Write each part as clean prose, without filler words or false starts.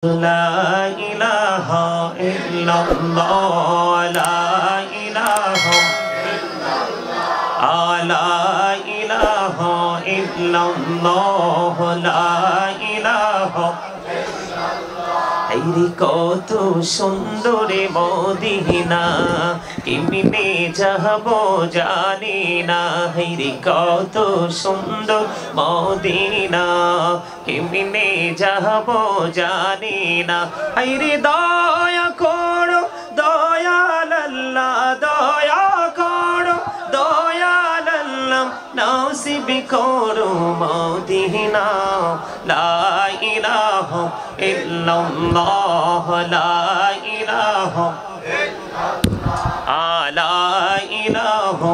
لا إله إلا الله لا إله لا إله إلا الله لا إله হায়রে কত সুন্দর মদিনা কেমনে যাব জানি না হায়রে কত সুন্দর মদিনা কেমনে যাব জানি না হায়রে দয়া করো দয়াল আল্লাহ দয়া করো দয়াল আল্লাহ নসিব করো মদিনা লা ইলাহা ইল্লাল্লাহ লা ইলাহা লা ইলাহা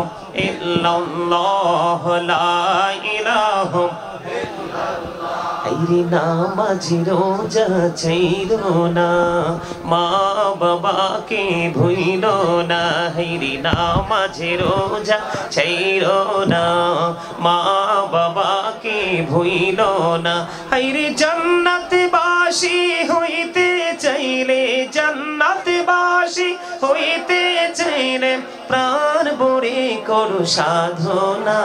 ইল্লাল্লাহ লা ইলাহা হায়রে নামাজ রোজা ছাইরো না মা বাবাকে ভুইলো না হায়রে নামাজ রোজা ছাইরো না মা বাবাকে ভুইলো না হায়রে জান্নাতবাসী হইতে চাইলে জান্নাতবাসী হইতে চাইলে প্রাণ ভরে করো সাধনা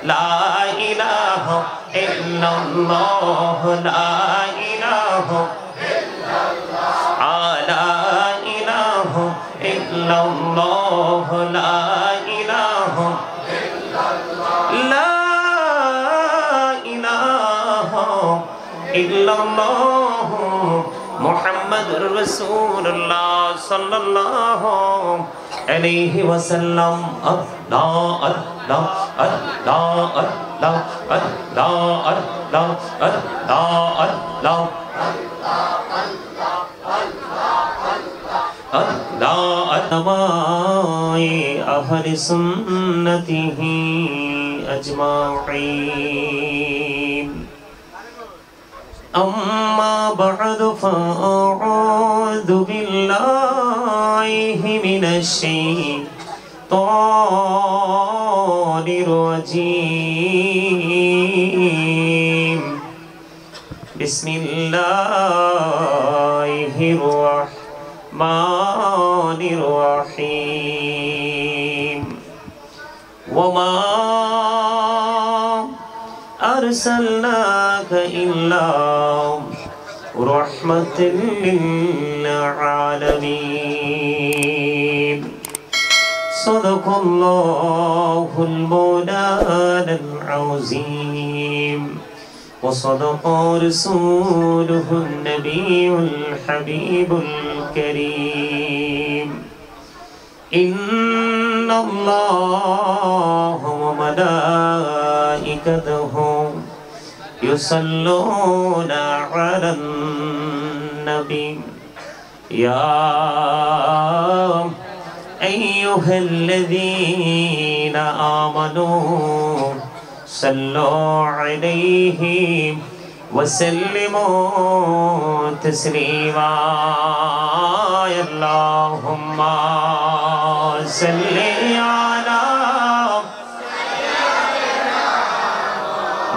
লা ইলাহা ইল্লাল্লাহ লা ইলাহা লা ইলাহা ইল্লাল্লাহ লা ইলাহা লা ইলাহা ইল্লাল্লাহ মুহাম্মাদুর রাসূলুল্লাহ সাল্লাল্লাহু আলাইহি ওয়াসাল্লাম আল্লাহ আল্লাহ আল্লাহ আল্লাহ আল্লাহ আল্লাহ আল্লাহ আল্লাহ আতমায়ে আহলে সুন্নতিহি আজমাঈন أما بعد فأعوذ بالله من الشيطان الرجيم بسم الله الرحمن الرحيم وما أرسلناك إلا رحمة للعالمين صدق الله المولانا العظيم وصدق رسوله النبي الحبيب الكريم إن الله وملائكته يصلون على النبي يا أيها الذين آمنوا صلوا عليه وسلموا تسليما اللهم صل على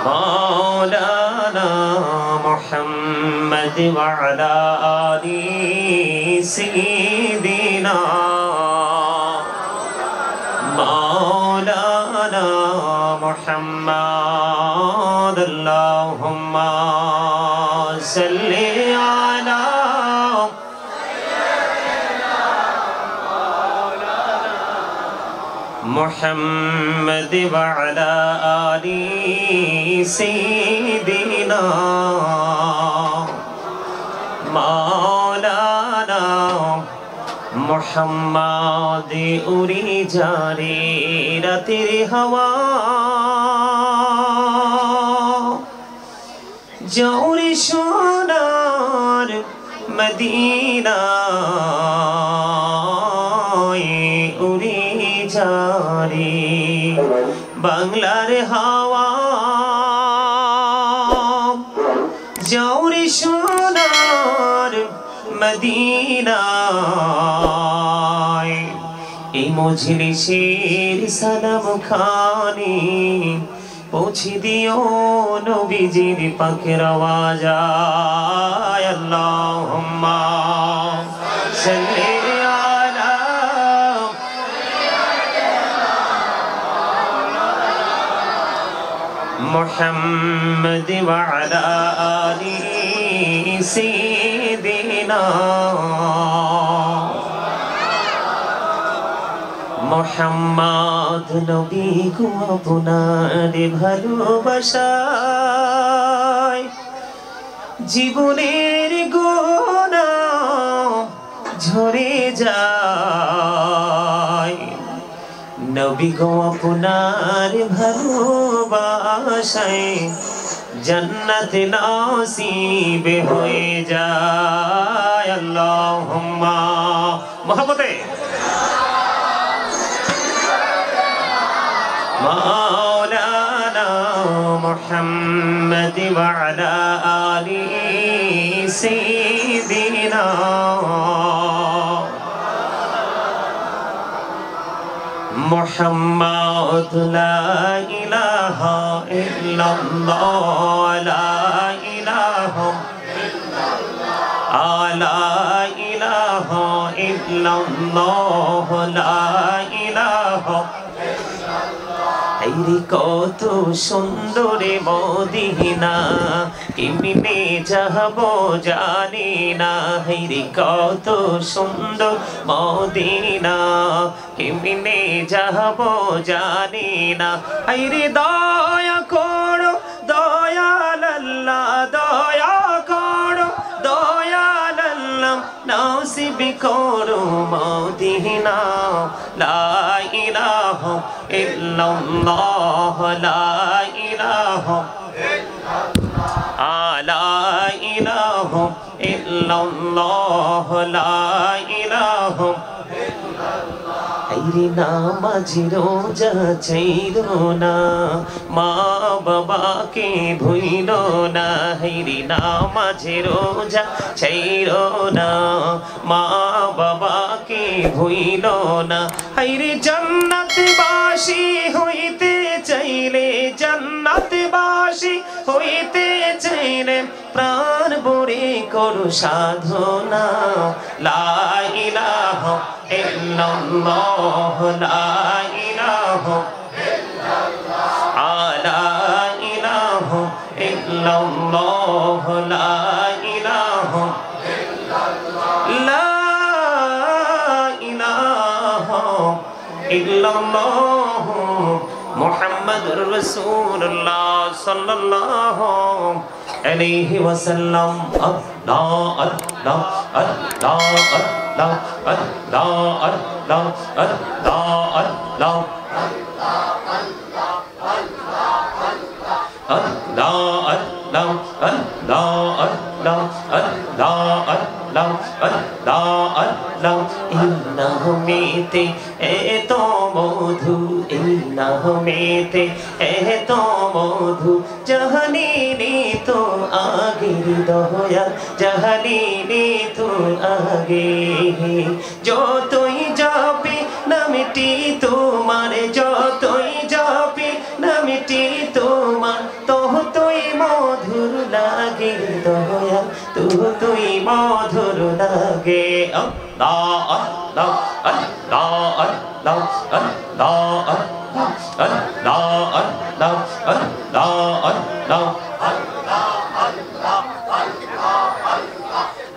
مولانا محمد وعلى آل سيدنا مولانا محمد اللهم صل على محمد وعلى آل سيدنا مولانا محمد উড়ে যারে রাতের হাওয়া জৌরে সোনার মদিনা উড়ে যারে বাংলার হাওয়া জৌরে সোনার মদিনা এই মজলিসের সালাম খানি পৌঁছে দিও নবীজির পাকের আওয়াজায় আল্লাহুম্মা সাল্লি আলা মুহাম্মদ ওয়া আলা আলি সাইয়্যিদিনা মুহাম্মদ নবী গো আপনার ভালোবাসায় জীবনের গুনাহ ঝরে যায় নবী গো আপনার ভালোবাসায় জান্নাত নসিব হয়ে যায় আল্লাহুম্মা মুহাম্মদে مولانا محمد وعلى آله سيدنا محمد لا إله إلا الله لا إله لا إله إلا الله لا إله আইরে কত সুন্দর মদিনা কেমনে যাব জানি না আইরে কত সুন্দর মদিনা কেমনে যাব জানি না আইরে দয়া করো দয়াল আল্লাহ দয়া করো দয়াল আল্লাহ নসিব করো মদিনা লা ইলাহা ইল্লাল্লাহ লা ইলাহা লা ইলাহা ইল্লাল্লাহ লা ইলাহা আইরে নামাজি রোজা ছাইরো না মা বাবাকে ভুইলো না আইরে নামাজি রোজা ছাইরো না মা বাবাকে ভুইলো না আইরে জান্নাতবাসী হইতে চাইলে জান্নাতবাসী হইতে চাইলে প্রাণ ভরে করো সাধনা লা ইলাহা ইল্লাল্লাহ লা ইলাহা লা ইলাহা ইল্লাল্লাহ লা ইলাহা লা ইলাহা ইল্লাল্লাহ মুহাম্মাদুর রাসূলুল্লাহ সাল্লাল্লাহু আলাইহি ওয়াসাল্লাম আল্লাহ আল্লাহ আল্লাহ আল্লাহ আল্লাহ আল্লাহ আল্লাহ আল্লাহ Allah Allah Allah Allah Allah Allah Allah Allah innahumite eto modhu innahumite eto modhu jahanini to agir doya jahanini to age jotoi japi namiti tomar jotoi japi namiti tomar তোই মধুর লাগে দয়া তুই মধুর লাগে আল্লাহ আল্লাহ আল্লাহ আল্লাহ আল্লাহ আল্লাহ আল্লাহ আল্লাহ আল্লাহ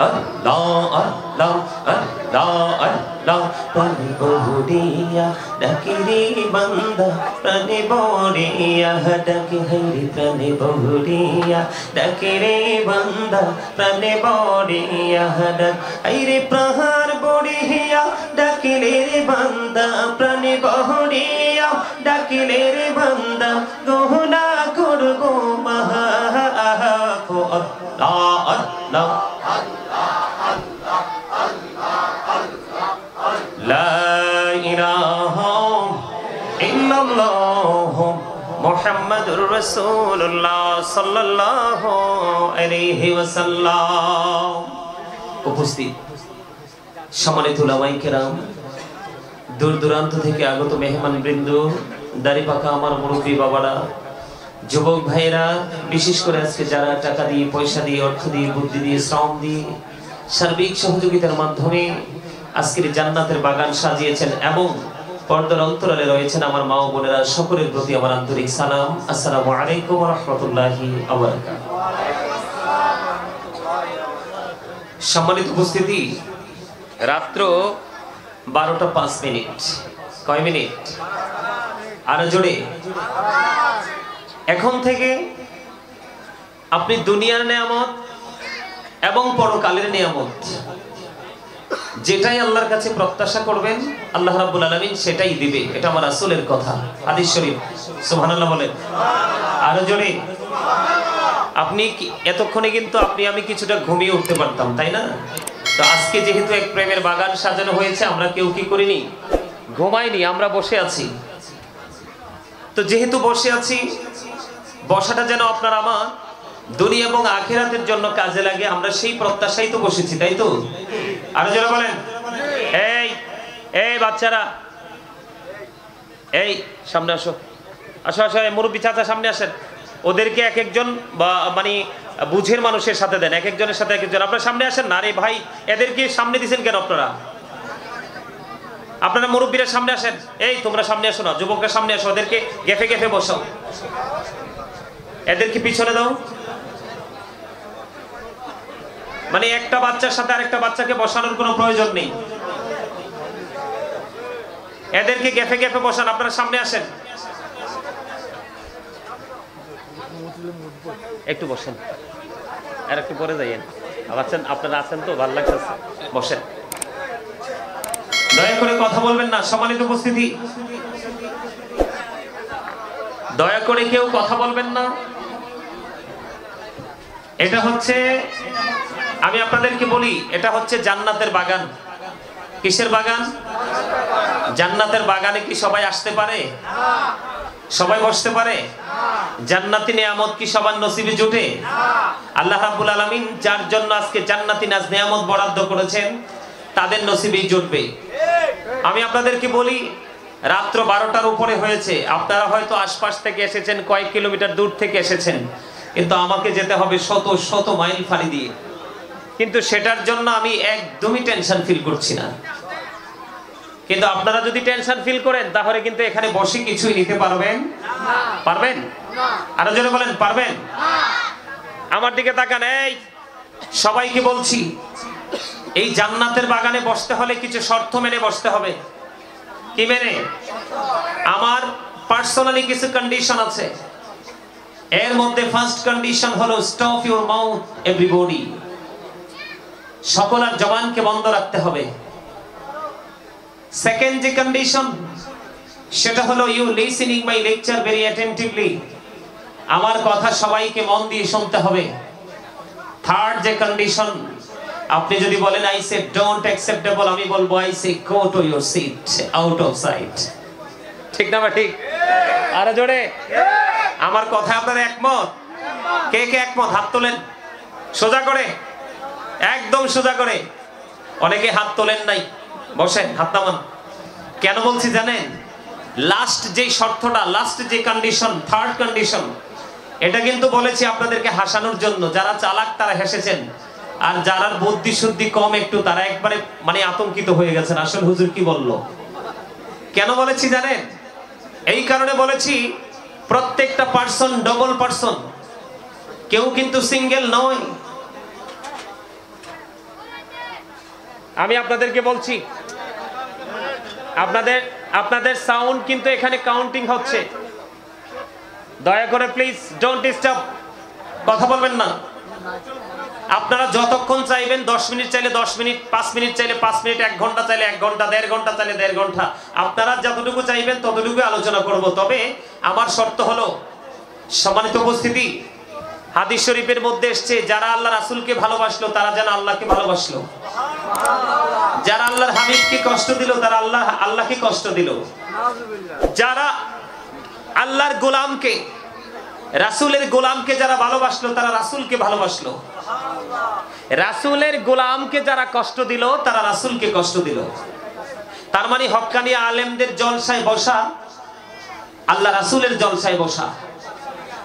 Allah Allah Allah Allah Prane bohuriya dakiri banda Prane bohuriya daki hairi Prane bohuriya dakiri banda Prane bohuriya dak hairi prahar bohuriya dakile banda Prane bohuriya dakile banda Gohna kurbo maha ko Allah Allah لا إله إلا الله محمد رسول الله صلى الله عليه وسلم উপস্থিত সম্মানিত উলামায়ে কেরাম দূর দূরান্ত থেকে আগত মেহমানবৃন্দ দাড়ি পাকা আমার মুরব্বী বাবারা যুবক ভাইরা বিশেষ করে আজকে যারা টাকা দিয়ে, পয়সা দিয়ে, অর্থ দিয়ে, বুদ্ধি দিয়ে, শ্রম দিয়ে, সার্বিক সহযোগিতার মাধ্যমে আজকের জান্নাতের বাগান সাজিয়েছেন এবং পর্দার অন্তরালে রয়েছেন আমার মা ও বোনেরা, সকলের প্রতি আমার আন্তরিক সালাম। আসসালামু আলাইকুম ওয়া রাহমাতুল্লাহি ওয়া বারাকাতুহু। সম্মানিত উপস্থিতি, রাত্র 12টা 5 মিনিট। কয় মিনিট? আরো জোরে। এখন থেকে আপনি দুনিয়ার নিয়ামত এবং পরকালের নিয়ামত যেটাই আল্লাহর কাছে প্রত্যাশা করবেন, আল্লাহ রাব্বুল আলামিন সেটাই দিবে। এটা আমার রাসূলের কথা, হাদিস শরীফ। সুবহানাল্লাহ বলেন। আরো জোরে। আপনি এতক্ষণে কিন্তু আমি কিছুটা ঘুমিয়ে উঠতে পারতাম, তাই না? তো আজকে যেহেতু এক প্রেমের বাগান সাজানো হয়েছে, আমরা কেউ কি করিনি? ঘুমাইনি, আমরা বসে আছি। তো যেহেতু বসে আছি, বসাটা যেন আপনার আমার দুনিয়া এবং আখিরাতের জন্য কাজে লাগে, আমরা সেই প্রত্যাশাই তো বসেছি, তাই তো? আরো যারা বলেন, এই এই বাচ্চারা, এই সামনে আসো, আসো আসো, মুরব্বী চাচা সামনে আসেন। ওদেরকে এক একজন মানে বুঝের মানুষের সাথে দেন, এক একজনের সাথে এক একজন। আপনারা সামনে আসেন না। আরে ভাই, এদেরকে সামনে দিচ্ছেন কেন আপনারা? আপনারা মুরব্বীরা সামনে আসেন। এই তোমরা সামনে আসো না, যুবকরা সামনে আসো, ওদেরকে গেফে গেফে বসাও, এদেরকে পিছনে দাও। মানে একটা বাচ্চার সাথে আরেকটা বাচ্চাকে বসানোর কোনো প্রয়োজন নেই, এদেরকে গেফে গেফে বসান। আপনারা সামনে আসেন, একটু বসেন, আর একটু পরে যাইয়েন। আছেন আপনারা, আছেন তো, ভালো লাগছে, বসেন। দয়া করে কথা বলবেন না। সম্মানিত উপস্থিতি, দয়া করে কেউ কথা বলবেন না। এটা হচ্ছে, আমি আপনাদেরকে বলি, এটা হচ্ছে জান্নাতের বাগান। কিসের বাগান? জান্নাতের বাগানে কি সবাই আসতে পারে? সবাই বসতে পারে? জান্নাতি নিয়ামত কি সবার নসিবে জুটে? আল্লাহ রাব্বুল আলামিন যার জন্য আজকে জান্নাতি নিয়ামত বরাদ্দ করেছেন, তাদের নসিবেই জুটবে। আমি আপনাদেরকে বলি, রাত্র 12টার উপরে হয়েছে। আপনারা হয়তো আশপাশ থেকে এসেছেন, কয়েক কিলোমিটার দূর থেকে এসেছেন, কিন্তু আমাকে যেতে হবে শত শত মাইল ফাড়ি দিয়ে। কিন্তু সেটার জন্য আমি একদমই টেনশন ফিল করছি না। কিন্তু আপনারা যদি টেনশন ফিল করেন, তাহলে কিন্তু এখানে বসে কিছুই নিতে পারবেন? পারবেন? আরো জোরে বলেন, পারবেন? আমার দিকে তাকান। এই সবাইকে বলছি, এই জান্নাতের বাগানে বসতে হলে কিছু শর্ত মেনে বসতে হবে। কি মেনে? আমার পার্সোনালি কিছু কন্ডিশন আছে। এর মধ্যে ফার্স্ট কন্ডিশন হলো স্টপ ইউর মাউথ এভরিবডি। সকলের জবানকে বন্ধ রাখতে হবে। সেকেন্ড যে কন্ডিশন, সেটা হলো you listening my lecture very attentively. আমার কথা সবাইকে মন দিয়ে শুনতে হবে। থার্ড যে কন্ডিশন, আপনি যদি বলেন আই সে ডোন্ট অ্যাকসেপ্টেবল, আমি বলবো I say go to your seat, out of sight. ঠিক না? ঠিক। আরে জোরে। আমার কথা আপনারা একমত? কে কে একমত? হাত তোলেন সোজা করে, একদম সোজা করে। অনেকে হাত তোলেন নাই, বসেন, হাত নামান। কেন বলছি জানেন? লাস্ট যে শর্তটা, লাস্ট যে কন্ডিশন, থার্ড কন্ডিশন, এটা কিন্তু বলেছি আপনাদেরকে হাসানোর জন্য। যারা চালাক তারা হেসেছেন, আর যারা বুদ্ধি শুদ্ধি কম একটু, তারা একবারে মানে আতঙ্কিত হয়ে গেছেন, আসল হুজুর কি বললো। কেন বলেছি জানেন? এই কারণে বলেছি, প্রত্যেকটা পার্সন ডবল পার্সন, কেউ কিন্তু সিঙ্গেল নয়। আমি আপনাদেরকে বলছি, আপনাদের সাউন্ড কিন্তু এখানে কাউন্টিং হচ্ছে। দয়া করে প্লিজ ডোন্ট ডিস্টার্ব, কথা বলবেন না। আপনারা যতক্ষণ চাইবেন, 10 মিনিট চাইলে 10 মিনিট, 5 মিনিট চাইলে 5 মিনিট, 1 ঘন্টা চাইলে 1 ঘন্টা, 1.5 ঘন্টা চাইলে 1.5 ঘন্টা, আপনারা যতটুকু চাইবেন ততটুকু আলোচনা করব। তবে আমার শর্ত হলো, সম্মানিত উপস্থিতি, হাদিস শরীফের মধ্যে এসেছে, যারা আল্লাহ রাসূলকে ভালোবাসলো তারা যেন আল্লাহকে ভালোবাসলো। যারা আল্লাহর হাবিবকে কষ্ট দিল তারা আল্লাহকে কষ্ট দিল। যারা আল্লাহর গোলামকে, রাসূলের গোলামকে যারা ভালোবাসলো তারা রাসূলকে ভালোবাসলো। রাসূলের গোলামকে যারা কষ্ট দিল তারা রাসূলকে কষ্ট দিল। তার মানে হক্কানি আলেমদের জলসায় বসা, আল্লাহ রাসূলের জলসায় বসা।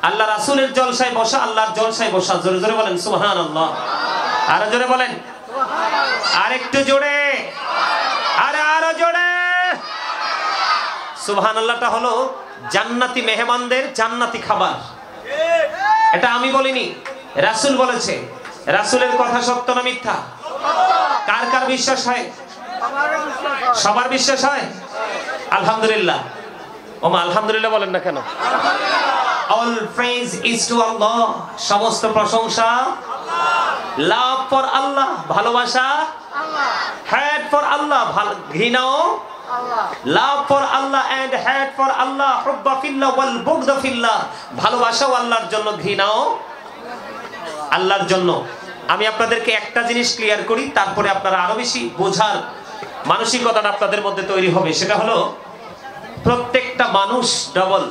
আল্লাহ রাসূলের জলসায় বসা, আল্লাহর জলসায় বসা। জোরে জোরে বলেন সুবহানাল্লাহ। আরো জোরে বলেন, আরেকটু জোরে, আরো জোরে। সুবহানাল্লাহটা হলো জান্নাতি মেহমানদের জান্নাতি খাবার। এটা আমি বলিনি, রাসূল বলেছে। রাসূলের কথা সত্য না মিথ্যা? কার কার বিশ্বাস হয়? সবার বিশ্বাস হয়? আলহামদুলিল্লাহ। ওমা আলহামদুলিল্লাহ বলেন না কেন? All praise is to Allah. সমস্ত প্রশংসা লাভ ফর আল্লাহ, ভালোবাসা হ্যাট ফর আল্লাহ, ঘৃণাও love for Allah and hate for Allah, হুব্বা ফিল্লাহ ওয়াল বুগদা ফিল্লাহ। ভালোবাসাও আল্লাহর জন্য, ঘৃণাও আল্লাহর জন্য। আমি আপনাদেরকে একটা জিনিস ক্লিয়ার করি, তারপরে আপনারা আরো বেশি বোঝার মানসিকতাটা আপনাদের মধ্যে তৈরি হবে। সেটা হলো প্রত্যেকটা মানুষ ডবল,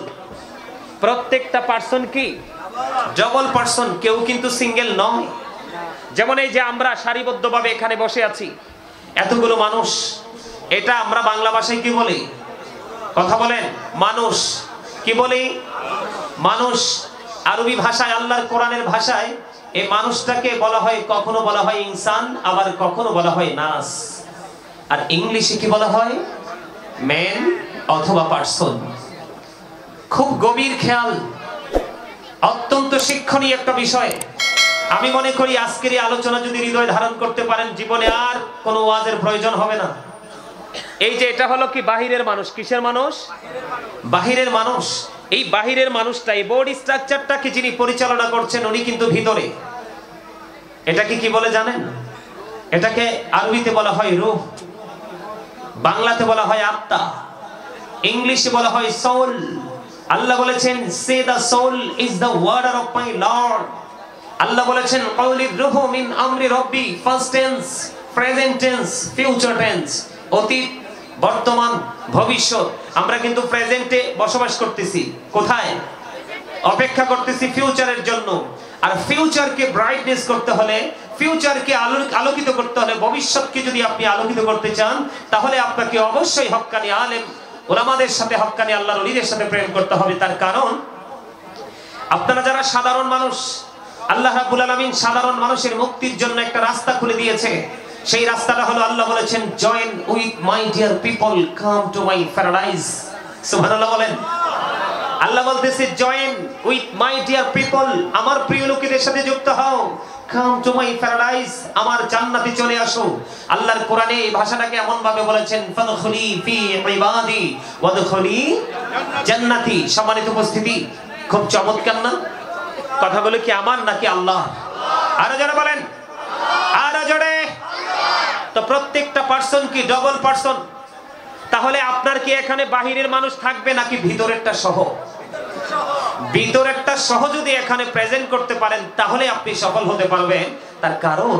প্রত্যেকটা পার্সন কি ডবল পার্সন, কেউ কিন্তু সিঙ্গেল নয়। যেমন এই যে আমরা সারিবদ্ধভাবে এখানে বসে আছি, এতগুলো মানুষ, এটা আমরা বাংলা ভাষায় কি বলি? কথা বলেন, মানুষ। কি বলি? মানুষ। আরবি ভাষায়, আল্লাহর কোরআনের ভাষায় এই মানুষটাকে বলা হয়, কখনো বলা হয় ইনসান, আবার কখনো বলা হয় নাস। আর ইংলিশে কি বলা হয়? ম্যান অথবা পার্সন। খুব গভীর খেয়াল, অত্যন্ত শিক্ষণীয় একটা বিষয়। আমি মনে করি আজকের এই আলোচনা যদি হৃদয় ধারণ করতে পারেন, জীবনে আর কোনো ওয়াজের প্রয়োজন হবে না। এই যে এটা হলো কি বাহিরের মানুষ। কিসের মানুষ? বাহিরের মানুষ। এই বাহিরের মানুষটা, এই বডি স্ট্রাকচারটাকে যিনি পরিচালনা করছেন উনি কিন্তু ভিতরে। এটাকে কি বলে জানেন? এটাকে আরবিতে বলা হয় রূহ, বাংলাতে বলা হয় আত্মা, ইংলিশে বলা হয় সোল। আল্লাহ বলেছেন say the soul is the order of my lord. Allah বলেছেন কওলির রূহু মিন আমরি রব্বি, first tense, present tense, future tense, অতীত, বর্তমান, ভবিষ্যৎ। আমরা কিন্তু প্রেজেন্টে বসবাস করতেছি, কোথায়? অপেক্ষা করতেছি ফিউচারের জন্য। আর ফিউচারকে ব্রাইটনেস করতে হলে, ফিউচারকে আলোকিত করতে হলে, ভবিষ্যৎকে যদি আপনি আলোকিত করতে চান, তাহলে আপনাকে অবশ্যই হক্কানি আলেম ওলামাদের সাথে, হক্কানি আল্লাহর ওলিদের সাথে প্রেম করতে হবে। তার কারণ আপনারা যারা সাধারণ মানুষ, আল্লাহ রাব্বুল আলামিন সাধারণ মানুষের মুক্তির জন্য একটা রাস্তা খুলে দিয়েছে। সেই রাস্তাটা হলো, আল্লাহ বলেছেন join with my dear people, come to my paradise. সুবহানাল্লাহ বলেন। আল্লাহ বলতেছে join with my dear people, আমার প্রিয় লোকেদের সাথে যুক্ত হও। কাম টু মাই প্যারাডাইস, আমার জান্নাতে চলে আসো। আল্লাহর কোরআনে এই ভাষাটাকে এমন ভাবে বলেছেন ফাদখুলি ফি ইবাদি ওয়াদখুলি জান্নাতি। সম্মানিত উপস্থিতি, খুব চমৎকার না? কথাগুলো কি আমার নাকি আল্লাহ? আরো জোরে বলেন, আরো জোরে। তো প্রত্যেকটা পার্সন কি ডবল পার্সন? তাহলে আপনার কি এখানে বাহিরের মানুষ থাকবে নাকি ভিতরেরটা সহ? ভিতরেরটা সহ যদি এখানে প্রেজেন্ট করতে পারেন, তাহলে আপনি সফল হতে পারবেন। তার কারণ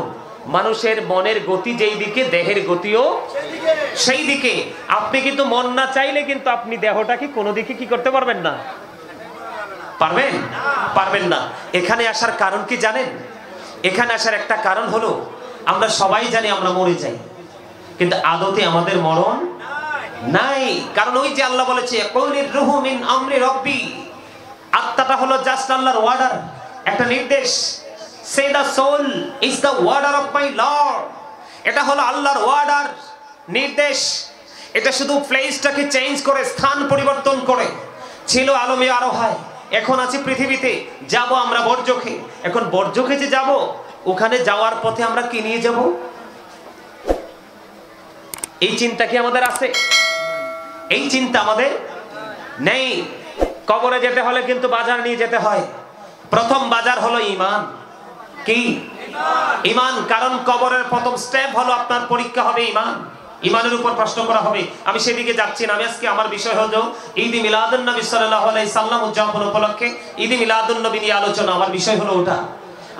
মানুষের মনের গতি যেই দিকে, দেহের গতিও সেই দিকে। আপনি কিন্তু মন না চাইলে কিন্তু আপনি দেহটাকে কোনো দিকে কি করতে পারবেন না। পারবেন? পারবেন না। এখানে আসার কারণ কি জানেন? এখানে আসার একটা কারণ হলো, আমরা সবাই জানি আমরা মরে যাই, কিন্তু আদতে আমাদের মরণ নাই। কারণ ওই যে আল্লাহ বলেছে কওলির রূহু মিন আমরি রব্বি, আত্মাটা হলো জাস্ট আল্লাহর ওয়ার্ডার, একটা নির্দেশ। Say the soul is the order of my lord, এটা হলো আল্লাহর ওয়ার্ডার, নির্দেশ। এটা শুধু প্লেসটাকে চেঞ্জ করে, স্থান পরিবর্তন করে। ছিল আলমে আরোহায়, এখন আছি পৃথিবীতে, যাব আমরা বর্জখে। এখন বর্জখে যে যাব, ওখানে যাওয়ার পথে আমরা কি নিয়ে যাব? এই চিন্তা কি আমাদের আছে? এই চিন্তা আমাদের নেই। কবরে যেতে হলে কিন্তু বাজার নিয়ে যেতে হয়। প্রথম বাজার হলো ঈমান। কি? ঈমান। কারণ কবরের প্রথম স্টেপ হলো আপনার পরীক্ষা হবে ঈমান। ঈমানের উপর প্রশ্ন করা হবে। আমি সেদিকে যাচ্ছি না। আমি আজকে আমার বিষয় হলো ঈদ মিলাদুন নবী সাল্লাল্লাহু আলাইহি সাল্লাম উদযাপন উপলক্ষে ঈদ মিলাদুন নবী নিয়ে আলোচনা। আমার বিষয় হলো ওটা।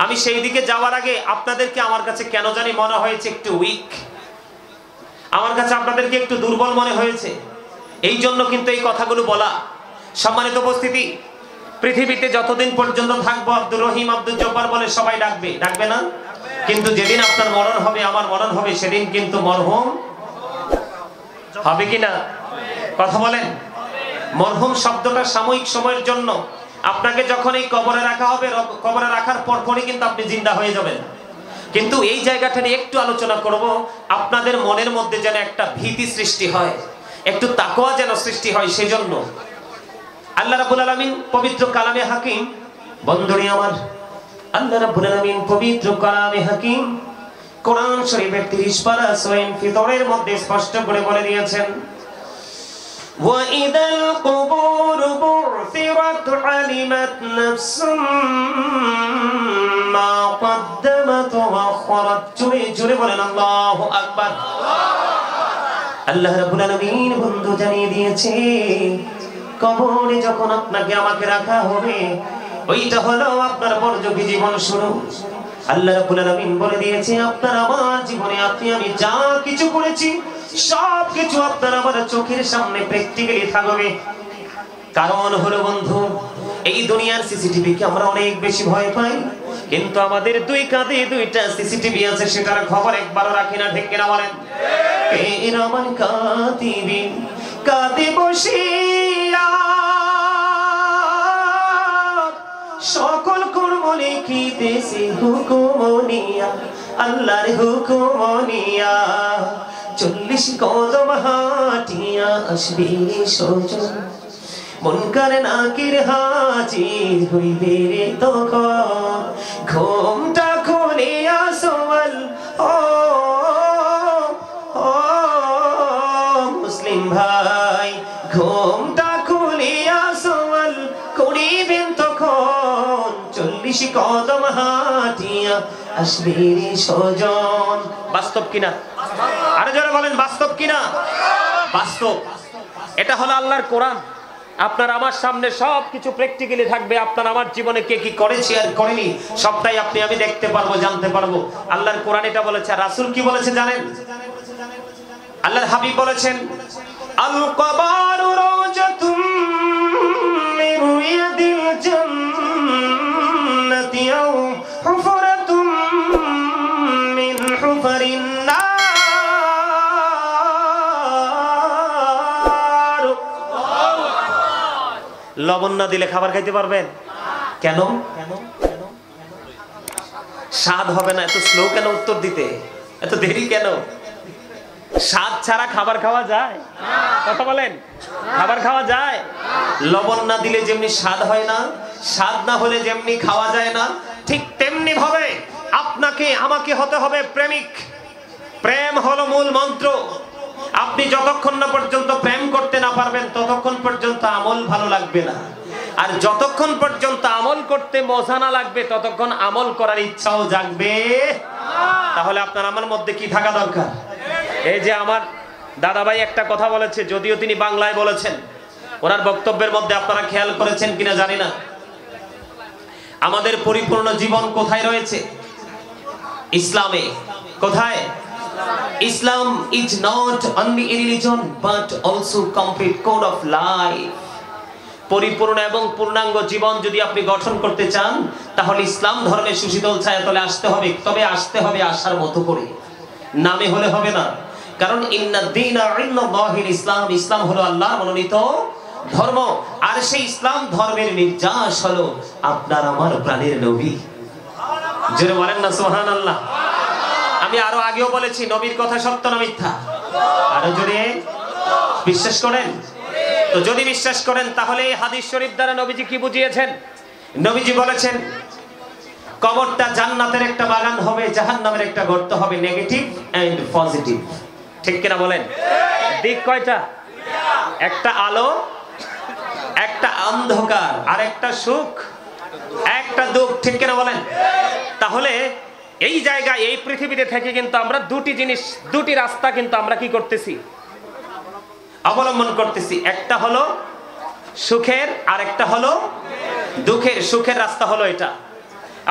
আমি সেই দিকে যাওয়ার আগে আপনাদেরকে আমার কাছে কেন জানি মনে হয়েছে একটু উইক, আমার কাছে আপনাদেরকে একটু দুর্বল মনে হয়েছে। এই জন্য কিন্তু এই কথাগুলো বলা। সম্মানিত উপস্থিতি, পৃথিবীতে যতদিন পর্যন্ত থাকবো আব্দুর রহিম, আব্দুল জব্বার বলে সবাই ডাকবে, ডাকবে না? কিন্তু যেদিন আপনার মরণ হবে, আমার মরণ হবে, সেদিন কিন্তু মরহুম হবে কিনা? কথা বলেন। মরহুম শব্দটা সাময়িক সময়ের জন্য, আপনাকে যখন এই কবরে রাখা হবে, কবরে রাখার পরপরই কিন্তু আপনি জিন্দা হয়ে যাবেন। কিন্তু এই জায়গাটা নিয়ে একটু আলোচনা করব, আপনাদের মনের মধ্যে যেন একটা ভীতি সৃষ্টি হয়, একটু তাকওয়া যেন সৃষ্টি হয়। সেজন্য আল্লাহ রাব্বুল আলামিন পবিত্র কালামে হাকিম, বন্ধুরে আমার, আল্লাহ রাব্বুল আলামিন পবিত্র কালামে হাকিম কোরআন শরীফের 30 পারা সূরা ফিতরের মধ্যে স্পষ্ট করে বলে দিয়েছেন, وَإِذَا الْقُبُورُ بُعْثِرَتْ عَلِمَتْ نَفْسٌ مَا قَدَّمَتْ وَأَخَّرَتْ। জোরে জোরে বলেন আল্লাহু আকবার। আল্লাহ রাব্বুল আলামিন বন্ধু জানিয়ে দিয়েছে, কবরে যখন আপনাকে আমাকে রাখা হবে, ওইটা হলো আপনার পরযোগী জীবন শুরু। আল্লাহ রাব্বুল আলামিন বলে দিয়েছে, আপনার আমার জীবনে আপনি আমি যা কিছু করেছি সব কিছু আপনার আমার চোখের সামনে প্র্যাকটিক্যালি থাকবে। কারণ হলো বন্ধু, এই দুনিয়ার সিসিটিভি কে আমরা অনেক বেশি ভয় পাই, কিন্তু আমাদের দুই কাঁধে দুইটা সিসিটিভি আছে, সেটার খবর একবারও রাখি না। ঠিক কিনা বলেন? এই আমার কাঁদিবি কাঁদে বসিয়া সকল কর্ম লিখিতেছি হুকুমনিয়া, আল্লাহর হুকুমনিয়া। 40 কদম হাঁটিয়া আসবি সজন, মুনকার নাকির হাজির হইবে রে তখন। ঘুমটা খুলিয়া সোয়াল ও মুসলিম ভাই, ঘুমটা খুলিয়া সোয়াল করিবেন তখন। 40 কদম হাঁটিয়া আসবি রে সজন। বাস্তব কিনা? আরে যারা বলেন বাস্তব কিনা? বাস্তব। এটা হলো আল্লাহর কোরআন। আপনার আমার সামনে সবকিছু প্র্যাকটিক্যালি থাকবে। আপনার আমার জীবনে কে কি করেছি আর করেনি সবটাই আপনি আমি দেখতে পারবো, জানতে পারবো। আল্লাহর কোরআন এটা বলেছে। আর রাসূল কি বলেছে জানেন? আল্লাহর হাবিব বলেছেন, আল কবরু রাওজাতুম মিন রিয়াদিল জান্নাতি আও হুফরাতুম মিন হুফারিন নার। লবণ না দিলে খাবার খাইতে পারবেন? কেন? স্বাদ হবে না? এত স্লো কেন উত্তর দিতে? এত দেরি কেন? স্বাদ ছাড়া খাবার খাওয়া যায়? কথা বলেন, খাবার খাওয়া যায়? লবণ না দিলে যেমনি স্বাদ হয় না, স্বাদ না হলে যেমনি খাওয়া যায় না, ঠিক তেমনি ভাবে আপনাকে আমাকে হতে হবে প্রেমিক। প্রেম হলো মূল মন্ত্র। আপনি যতক্ষণ না পর্যন্ত প্রেম করতে না পারবেন ততক্ষণ পর্যন্ত আমল ভালো লাগবে না। আর যতক্ষণ পর্যন্ত আমল করতে মজা না লাগবে ততক্ষণ আমল করার ইচ্ছাও জাগবে। তাহলে আপনার আমার মধ্যে কি থাকা দরকার? এই যে আমার দাদাভাই একটা কথা বলেছে, যদিও তিনি বাংলায় বলেছেন, ওনার বক্তব্যের মধ্যে আপনারা খেয়াল করেছেন কিনা জানি না, আমাদের পরিপূর্ণ জীবন কোথায় রয়েছে? ইসলামে। কোথায়? Islam is not only a religion but also complete code of life. পরিপূর্ণ এবং পূর্ণাঙ্গ জীবন যদি আপনি গঠন করতে চান তাহলে ইসলাম ধর্মের সুশীতল ছায়াতলে আসতে হবে। তবে আসতে হবে আসার মতো করে, নামে হলে হবে না। কারণ ইন্নাদ-দীনা ইনদাল্লাহিল ইসলাম, ইসলাম হলো আল্লাহর মনোনীত ধর্ম। আর সেই ইসলাম ধর্মের নির্যাস হলো আপনার আমার প্রাণের নবী। জোরে বলেন না সুবহানাল্লাহ। আমি আরো আগেও বলেছি, নবীর কথা সত্য না মিথ্যা? আরো জোরে বিশ্বাস করেন? তো যদি বিশ্বাস করেন তাহলে এই হাদিস শরীফ দ্বারা নবীজি কি বুঝিয়েছেন? নবীজি বলেছেন কবরটা জান্নাতের একটা বাগান হবে, জাহান্নামের একটা গর্ত হবে। Negative and positive. ঠিক কিনা বলেন? দিক কয়টা? একটা আলো, একটা অন্ধকার, আর একটা সুখ, একটা দুঃখ। ঠিক কিনা বলেন? তাহলে এই জায়গায় এই পৃথিবীতে থেকে কিন্তু আমরা দুটি জিনিস, দুটি রাস্তা কিন্তু আমরা কি করতেছি? অবলম্বন করতেছি। একটা হলো সুখের আর একটা হলো দুঃখের। সুখের রাস্তা হলো এটা।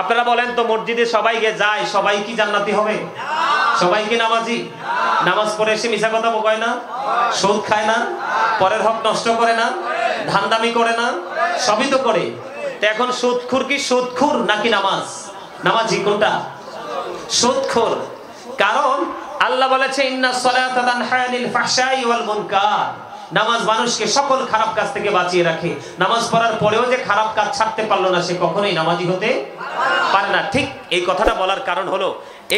আপনারা বলেন তো, মসজিদে সবাই যায়, সবাই কি জান্নাতি হবে? সবাই কি নামাজি? নামাজ পড়ে এসে মিছা কথা বলে না, সুদ খায় না, পরের হক নষ্ট করে না, ধান্দামি করে না, সবই তো করে। তো এখন সুদখোর কি সুদখোর নাকি নামাজি? কোনটা? সুদখোর। কারণ আল্লাহ বলেছে ইন্নাস সালাতা তানহা আনিল ফাহশাই ওয়াল মুনকার, নামাজ মানুষকে সকল খারাপ কাজ থেকে বাঁচিয়ে রাখে। নামাজ পড়ার পরেও যে খারাপ কাজ ছাড়তে পারলো না, সে কখনোই নামাজি হতে পারে না। ঠিক এই কথাটা বলার কারণ হলো,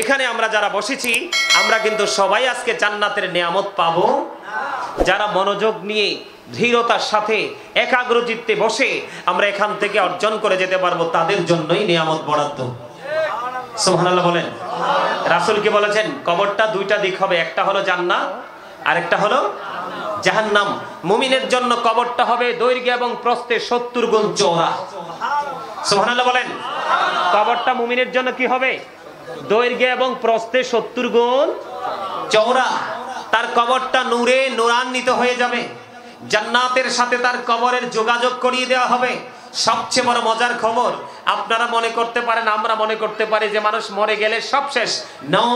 এখানে আমরা যারা বসেছি আমরা কিন্তু সবাই আজকে জান্নাতের নিয়ামত পাবো। যারা মনোযোগ নিয়ে ধীরতার সাথে একাগ্রচিত্তে বসে আমরা এখান থেকে অর্জন করে যেতে পারবো, তাদের জন্যই নিয়ামত বরাদ্দ। সুবহানাল্লাহ বলেন। রাসূল কি বলেছেন? কবরটা দুইটা দিক হবে, একটা হলো জান্নাত আর একটা হলো জাহান্নাম। মুমিনের জন্য কবরটা হবে দৈর্ঘ্য এবং প্রস্থে 70 গুণ চওড়া। সুবহানাল্লাহ বলেন। কবরটা মুমিনের জন্য কি হবে? দৈর্ঘ্য এবং প্রস্থে 70 গুণ চওড়া। তার কবরটা নূরে নূরান্বিত হয়ে যাবে। জান্নাতের সাথে তার কবরের যোগাযোগ করিয়ে দেওয়া হবে। সবচেয়ে বড় মজার খবর, আপনারা মনে করতে পারেন, আমরা মনে করতে পারি যে মানুষ মরে গেলে সব শেষ। নো,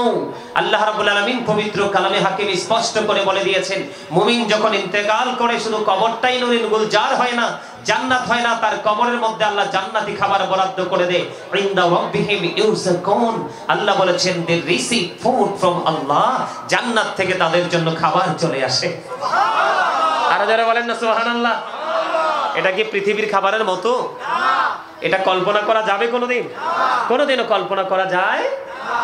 আল্লাহ রাব্বুল আলামিন পবিত্র কালামে হাকিম স্পষ্ট করে বলে দিয়েছেন, মুমিন যখন ইন্তেকাল করে শুধু কবরটাই নূরে গুলজার হয় না, জান্নাত হয় না, তার কবরের মধ্যে আল্লাহ জান্নাতি খাবার বরাদ্দ করে দেয়। ইনদা রাব্বিহিম ইউরযাকুন, আল্লাহ বলেছেন দে রিসিভ ফুড ফ্রম আল্লাহ, জান্নাত থেকে তাদের জন্য খাবার চলে আসে। আর যারা বলেন না সুবহানাল্লাহ। এটা কি পৃথিবীর খাবারের মতো? এটা কল্পনা করা যাবে কোনোদিন? কোনোদিনও কল্পনা করা যায়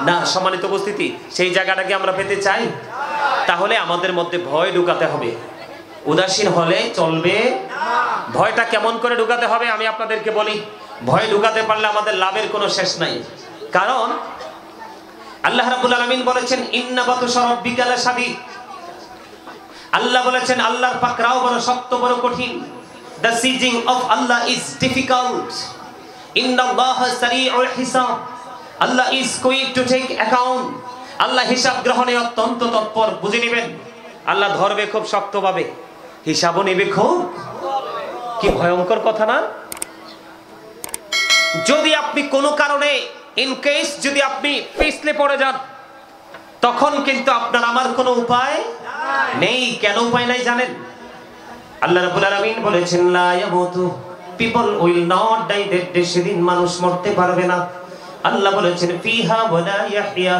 না। সম্মানিত উপস্থিতি, সেই জায়গাটাকে আমরা পেতে চাই। তাহলে আমাদের মধ্যে ভয় ঢুকাতে হবে। উদাসীন হলে চলবে। ভয়টা কেমন করে ঢুকাতে হবে আমি আপনাদেরকে বলি। ভয় ঢুকাতে পারলে আমাদের লাভের কোনো শেষ নাই। কারণ আল্লাহ রাব্বুল আলামিন বলেছেন, ইন্না বাতুশা রাব্বিকা লাশাদীদ। আল্লাহ বলেছেন আল্লাহর পাকড়াও বড় শক্ত, বড় কঠিন। The sieging of Allah is difficult. Inna Allah sari'ul hisab. Allah is quick to take account. আল্লাহ হিসাব গ্রহণে অত্যন্ত তৎপর। বুঝে নেবেন, আল্লাহ ধরবে খুব শক্তভাবে, হিসাবও নেবে খুব। কি ভয়ঙ্কর কথা না? যদি আপনি কোনো কারণে ইন কেস যদি আপনি পিছলে পড়ে যান, তখন কিন্তু আপনার আমার কোনো উপায় নেই। কেন উপায় নাই জানেন? আল্লাহ রাব্বুল আলামিন বলেছেন, লা ইয়ামুতু, people will not die that day, সেদিন মানুষ মরতে পারবে না। আল্লাহ বলেছেন, ফিহা ওয়ালা ইয়াহইয়া,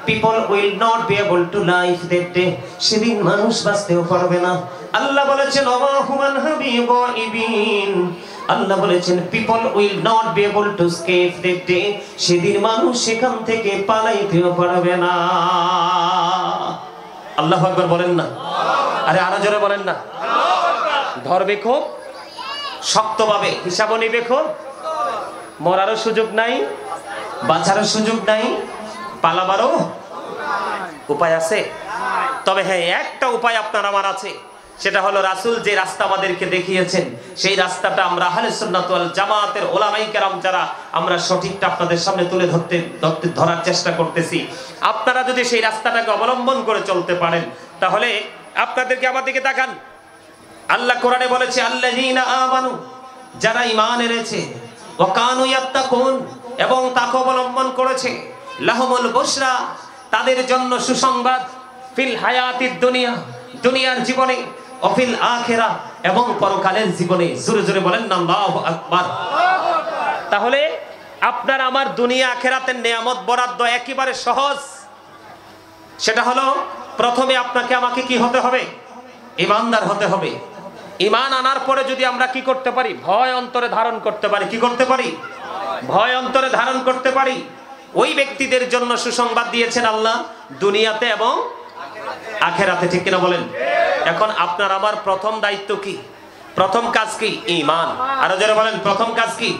people will not be able to live that day, সেদিন মানুষ বাঁচতেও পারবে না। আল্লাহ বলেছেন, ওয়া হুমান হাবিবাইবিন, আল্লাহ বলেছেন people will not be able to escape that day, সেদিন মানুষ সেখান থেকে পালাইতেও পারবে না। আল্লাহু আকবার বলেন না? আরে আরো জোরে বলেন না? ধরবে খুব শক্তভাবে, হিসাবও নিবে খুব। মরারও সুযোগ নাই, বাঁচারও সুযোগ নাই, পালাবারও উপায় আছে। তবে হ্যাঁ, একটা উপায় আপনার আমার আছে, সেটা হলো রাসূল যে রাস্তা আমাদেরকে দেখিয়েছেন, সেই রাস্তাটা আমরা আহলে সুন্নাত ওয়াল জামাতের উলামায়ে কেরাম যারা আমরা সঠিকটা আপনাদের সামনে তুলে ধরার চেষ্টা করতেছি। আপনারা যদি সেই রাস্তাটাকে অবলম্বন করে চলতে পারেন, তাহলে আপনাদেরকে আমার দিকে তাকান। আল্লাহ কোরআনে বলেছে, আল্লাযীনা আমানু, যারা ঈমান এনেছে, ওয়া কানু ইয়াত্তাকুন, এবং তাকে অবলম্বন করেছে, লাহুমুল বুশরা, তাদের জন্য সুসংবাদ, ফিল হায়াতিদ দুনিয়া, দুনিয়ার জীবনে, ও ফিল আখিরাহ, এবং পরকালের জীবনে। জোরে জোরে বলেন না আল্লাহু আকবার। তাহলে আপনার আমার দুনিয়া আখিরাতের নিয়ামত বরাদ্দ একেবারে সহজ। সেটা হলো, প্রথমে আপনাকে আমাকে কি হতে হবে? ঈমানদার হতে হবে। ঈমান আনার পরে যদি আমরা কি করতে পারি? ভয় অন্তরে ধারণ করতে পারি। কি করতে পারি? ভয় অন্তরে ধারণ করতে পারি। ওই ব্যক্তিদের জন্য সুসংবাদ দিয়েছেন আল্লাহ দুনিয়াতে এবং আখিরাতে। ঠিক কিনা বলেন? এখন আপনার আমার প্রথম দায়িত্ব কি? প্রথম কাজ কি? ঈমান। আরো যারা বলেন প্রথম কাজ কি?